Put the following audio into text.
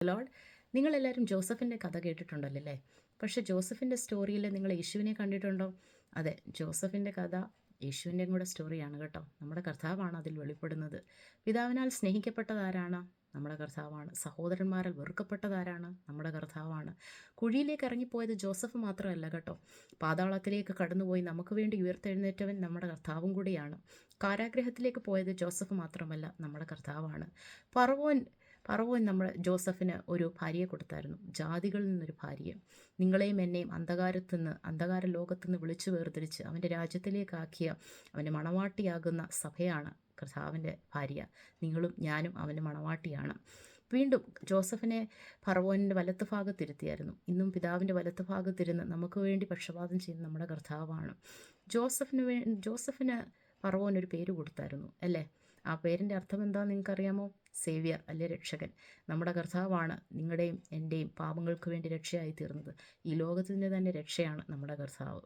Lord. നിങ്ങളെല്ലാവരും ജോസഫിൻ്റെ കഥ കേട്ടിട്ടുണ്ടല്ലോ അല്ലേ? പക്ഷേ ജോസഫിൻ്റെ സ്റ്റോറിയിൽ നിങ്ങൾ യേശുവിനെ കണ്ടിട്ടുണ്ടോ? അതെ, ജോസഫിൻ്റെ കഥ യേശുവിൻ്റെയും കൂടെ സ്റ്റോറിയാണ് കേട്ടോ. നമ്മുടെ കർത്താവാണ് അതിൽ വെളിപ്പെടുന്നത്. പിതാവിനാൽ സ്നേഹിക്കപ്പെട്ടതാരാണ്? നമ്മുടെ കർത്താവാണ്. സഹോദരന്മാരാൽ വെറുക്കപ്പെട്ടതാരാണ്? നമ്മുടെ കർത്താവാണ്. കുഴിയിലേക്ക് ഇറങ്ങിപ്പോയത് ജോസഫ് മാത്രമല്ല കേട്ടോ. പാതാളത്തിലേക്ക് കടന്നുപോയി നമുക്ക് വേണ്ടി ഉയർത്തെഴുന്നേറ്റവൻ നമ്മുടെ കർത്താവും കൂടിയാണ്. കാരാഗ്രഹത്തിലേക്ക് പോയത് ജോസഫ് മാത്രമല്ല, നമ്മുടെ കർത്താവാണ്. പറവോൻ ജോസഫിന് ഒരു ഭാര്യയെ കൊടുത്തായിരുന്നു, ജാതികളിൽ നിന്നൊരു ഭാര്യയെ. നിങ്ങളെയും എന്നെയും അന്ധകാര ലോകത്തുനിന്ന് വിളിച്ചു വേർതിരിച്ച് അവൻ്റെ രാജ്യത്തിലേക്കാക്കിയ അവൻ്റെ മണവാട്ടിയാകുന്ന സഭയാണ് കർത്താവിൻ്റെ ഭാര്യ. നിങ്ങളും ഞാനും അവൻ്റെ മണവാട്ടിയാണ്. വീണ്ടും ജോസഫിനെ ഫറവോനിൻ്റെ വലത്ത് ഭാഗത്തിരുത്തിയായിരുന്നു. ഇന്നും പിതാവിൻ്റെ വലത്ത് ഭാഗത്തിരുന്ന് നമുക്ക് വേണ്ടി പക്ഷപാതം ചെയ്യുന്ന നമ്മുടെ കർത്താവാണ്. ജോസഫിന് ഫറവോൻ ഒരു പേര് കൊടുത്തായിരുന്നു അല്ലേ? ആ പേരിൻ്റെ അർത്ഥം എന്താണെന്ന് നിങ്ങൾക്കറിയാമോ? സേവ്യർ, അല്ലെ രക്ഷകൻ. നമ്മുടെ കർത്താവാണ് നിങ്ങളുടെയും എൻ്റെയും പാപങ്ങൾക്ക് വേണ്ടി രക്ഷയായി തീർന്നത്. ഈ ലോകത്തിൻ്റെ തന്നെ രക്ഷയാണ് നമ്മുടെ കർത്താവ്.